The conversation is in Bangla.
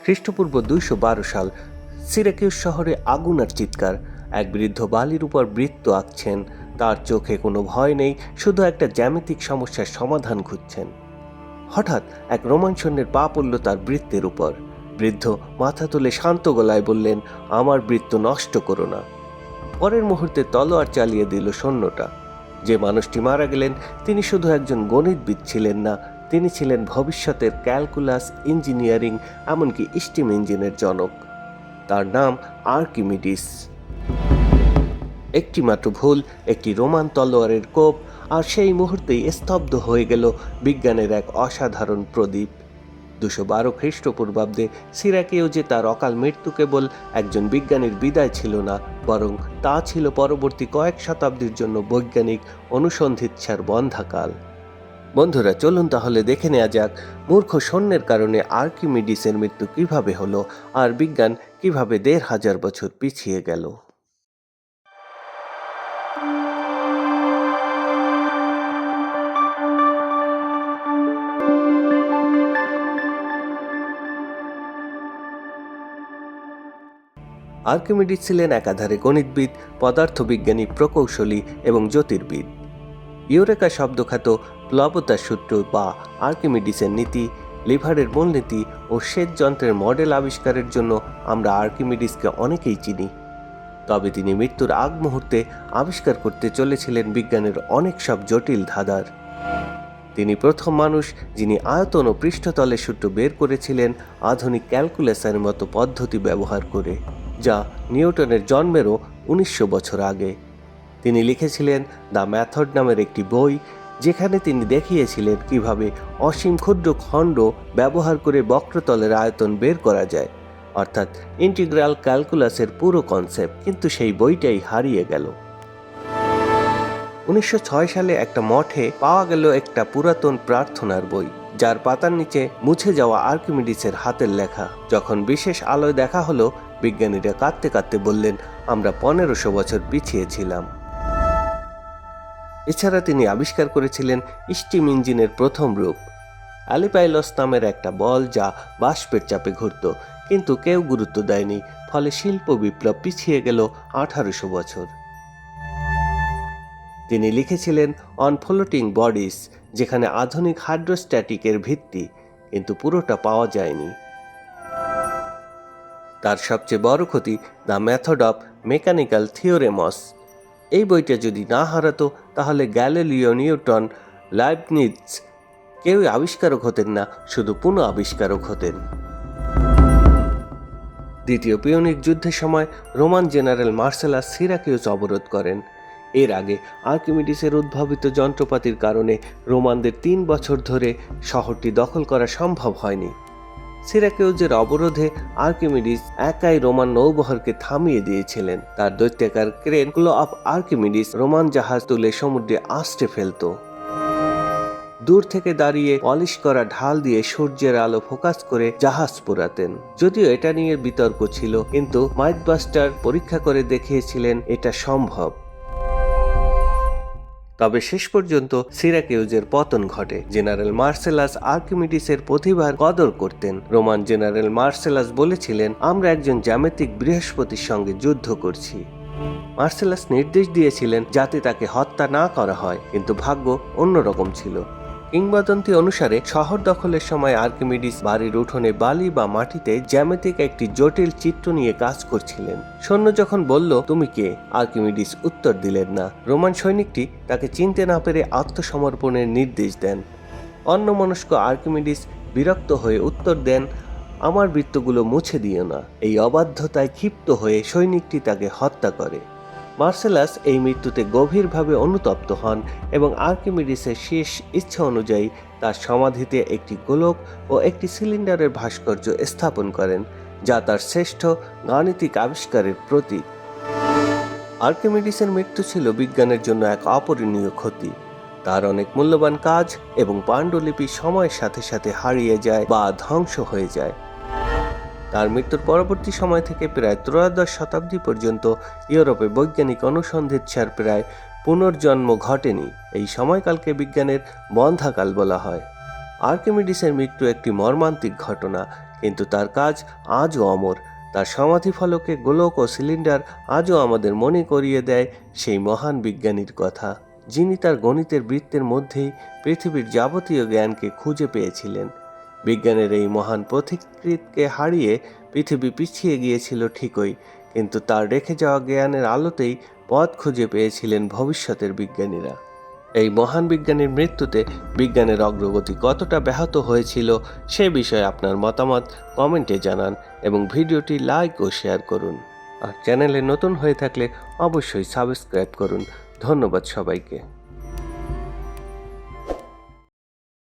খ্রিস্টপূর্ব 212 সাল। সিরাকিউস শহরে আগুন আর চিৎকার। এক বৃদ্ধ বালির উপর বৃত্ত আঁকছেন। তার চোখে কোনো ভয় নেই, শুধু একটা জ্যামিতিক সমস্যার সমাধান খুঁজছেন। হঠাৎ এক রোমান সৈন্যের পা পড়ল তার বৃত্তের উপর। বৃদ্ধ মাথা তুলে শান্ত গলায় বললেন, আমার বৃত্ত নষ্ট করো না। পরের মুহূর্তে তলোয়ার চালিয়ে দিল সৈন্যটা। যে মানুষটি মারা গেলেন তিনি শুধু একজন গণিতবিদ ছিলেন না, তিনি ছিলেন ভবিষ্যতের ক্যালকুলাস, ইঞ্জিনিয়ারিং, এমনকি স্টিম ইঞ্জিনের জনক। তার নাম আর্কিমিডিস। একটি মাত্র ভুল, একটি রোমান তলোয়ারের কোপ, আর সেই মুহূর্তেই স্তব্ধ হয়ে গেল বিজ্ঞানের এক অসাধারণ প্রদীপ। 212 খ্রিস্টপূর্বাব্দে সিরাকিউজে তার অকাল মৃত্যু কেবল একজন বিজ্ঞানীর বিদায় ছিল না, বরং তা ছিল পরবর্তী কয়েক শতাব্দীর জন্য বৈজ্ঞানিক অনুসন্ধিৎসার বন্ধ্যাকাল। বন্ধুরা, চলুন তাহলে দেখে নেওয়া যাক মূর্খ সৈন্যের কারণে আর্কিমিডিসের মৃত্যু কিভাবে হলো আর বিজ্ঞান কিভাবে 1500 বছর পিছিয়ে গেল। আর্কিমিডিস ছিলেন একাধারে গণিতবিদ, পদার্থবিজ্ঞানী, প্রকৌশলী এবং জ্যোতির্বিদ। ইউরেকা শব্দখ্যাত প্লবতার সূত্র বা আর্কিমিডিসের নীতি, লিভারের মূলনীতি ও সেচ যন্ত্রের মডেল আবিষ্কারের জন্য আমরা আর্কিমিডিসকে অনেকেই চিনি। তবে তিনি মৃত্যুর আগ মুহূর্তে আবিষ্কার করতে চলেছিলেন বিজ্ঞানের অনেক সব জটিল ধাঁধার। তিনি প্রথম মানুষ যিনি আয়তন ও পৃষ্ঠতলের সূত্র বের করেছিলেন আধুনিক ক্যালকুলাসের মতো পদ্ধতি ব্যবহার করে, যা নিউটনের জন্মেরও 1900 বছর আগে। তিনি লিখেছিলেন দ্য মেথড নামের একটি বই, যেখানে তিনি দেখিয়েছিলেন কিভাবে অসীম ক্ষুদ্র খণ্ড ব্যবহার করে বক্রতলের আয়তন বের করা যায়, অর্থাৎ ইন্টিগ্রাল ক্যালকুলাসের পুরো কনসেপ্ট। কিন্তু সেই বইটাই হারিয়ে গেল। 1906 সালে একটা মঠে পাওয়া গেল একটা পুরাতন প্রার্থনার বই, যার পাতার নিচে মুছে যাওয়া আর্কিমিডিসের হাতের লেখা। যখন বিশেষ আলোয় দেখা হলো, বিজ্ঞানীরা কাঁদতে কাঁদতে বললেন, আমরা 1500 বছর পিছিয়ে ছিলাম। এছাড়া তিনি আবিষ্কার করেছিলেন স্টিম ইঞ্জিনের প্রথম রূপ, অ্যালিপাইলস নামের একটা বল যা বাষ্পের চাপে ঘুরত, কিন্তু কেউ গুরুত্ব দেয়নি। ফলে শিল্প বিপ্লব পিছিয়ে গেল 1800 বছর। তিনি লিখেছিলেন অন ফ্লোটিং বডিজ, যেখানে আধুনিক হাইড্রোস্ট্যাটিকের ভিত্তি, কিন্তু পুরোটা পাওয়া যায়নি। তার সবচেয়ে বড় ক্ষতি the method of mechanical theorems. এই বইটা যদি না হারাতো, তাহলে গ্যালিলিও, নিউটন, লাইবনিজ কেউই আবিষ্কারক হতেন না, শুধু পুনঃ আবিষ্কারক হতেন। দ্বিতীয় পিউনিক যুদ্ধের সময় রোমান জেনারেল মার্সেলাস সিরাকিউস অবরোধ করেন। এর আগে আর্কিমিডিসের উদ্ভাবিত যন্ত্রপাতির কারণে রোমানদের 3 বছর ধরে শহরটি দখল করা সম্ভব হয়নি। সিরাকিউজের অবরোধে আর্কিমিডিস একাই রোমান নৌবহরকে থামিয়ে দিয়েছিলেন। তার দৈত্যাকার crane claw of Archimedes Roman জাহাজ তুলে সমুদ্রে আছড়ে ফেলত। দূর থেকে দাঁড়িয়ে পলিশ করা ঢাল দিয়ে সূর্যের আলো ফোকাস করে জাহাজ পোড়াতেন। যদিও এটা নিয়ে বিতর্ক ছিল, কিন্তু মাইথবাস্টার পরীক্ষা করে দেখিয়েছিলেন এটা সম্ভব। তবে শেষ পর্যন্ত সিরাকিউজের পতন ঘটে। জেনারেল মার্সেলাস আর্কিমিডিসের প্রতিভার কদর করতেন। রোমান জেনারেল মার্সেলাস বলেছিলেন, আমরা একজন জ্যামিতিক বৃহস্পতির সঙ্গে যুদ্ধ করছি। মার্সেলাস নির্দেশ দিয়েছিলেন যাতে তাকে হত্যা না করা হয়, কিন্তু ভাগ্য অন্যরকম ছিল। কিংবদন্তি অনুসারে শহর দখলের সময় আর্কিমিডিস বাড়ির উঠোনে বালি বা মাটিতে জ্যামিতিক একটি জটিল চিত্র নিয়ে কাজ করছিলেন। সৈন্য যখন বলল, তুমি কে, আর্কিমিডিস উত্তর দিলেন না। রোমান সৈনিকটি তাকে চিনতে না পেরে আত্মসমর্পণের নির্দেশ দেন। অন্যমনস্ক আর্কিমিডিস বিরক্ত হয়ে উত্তর দেন, আমার বৃত্তগুলো মুছে দিও না। এই অবাধ্যতায় ক্ষিপ্ত হয়ে সৈনিকটি তাকে হত্যা করে। মার্সেলাস এই মৃত্যুতে গভীরভাবে অনুতপ্ত হন এবং আর্কিমিডিসের শেষ ইচ্ছা অনুযায়ী তার সমাধিতে একটি গোলক ও একটি সিলিন্ডারের ভাস্কর্য স্থাপন করেন, যা তার শ্রেষ্ঠ গাণিতিক আবিষ্কারের প্রতীক। আর্কিমিডিসের মৃত্যু ছিল বিজ্ঞানের জন্য এক অপূরণীয় ক্ষতি। তার অনেক মূল্যবান কাজ এবং পাণ্ডুলিপি সময়ের সাথে সাথে হারিয়ে যায় বা ধ্বংস হয়ে যায়। তার মৃত্যুর পরবর্তী সময় থেকে প্রায় ত্রয়োদশ শতাব্দী পর্যন্ত ইউরোপে বৈজ্ঞানিক অনুসন্ধিৎসার প্রায় পুনর্জন্ম ঘটেনি। এই সময়কালকে বিজ্ঞানের বন্ধ্যাকাল বলা হয়। আর্কিমিডিসের মৃত্যু একটি মর্মান্তিক ঘটনা, কিন্তু তার কাজ আজও অমর। তার সমাধি ফলকে গোলক ও সিলিন্ডার আজও আমাদের মনে করিয়ে দেয় সেই মহান বিজ্ঞানীর কথা, যিনি তার গণিতের বৃত্তের মধ্যেই পৃথিবীর যাবতীয় জ্ঞানকে খুঁজে পেয়েছিলেন। বিজ্ঞানের এই মহান পথিকৃৎকে হারিয়ে পৃথিবী পিছিয়ে গিয়েছিল ঠিকই, কিন্তু তার রেখে যাওয়া জ্ঞানের আলোতেই পথ খুঁজে পেয়েছিলেন ভবিষ্যতের বিজ্ঞানীরা। এই মহান বিজ্ঞানীর মৃত্যুতে বিজ্ঞানের অগ্রগতি কতটা ব্যাহত হয়েছিল সে বিষয়ে আপনার মতামত কমেন্টে জানান এবং ভিডিওটি লাইক ও শেয়ার করুন। আর চ্যানেলে নতুন হয়ে থাকলে অবশ্যই সাবস্ক্রাইব করুন। ধন্যবাদ সবাইকে।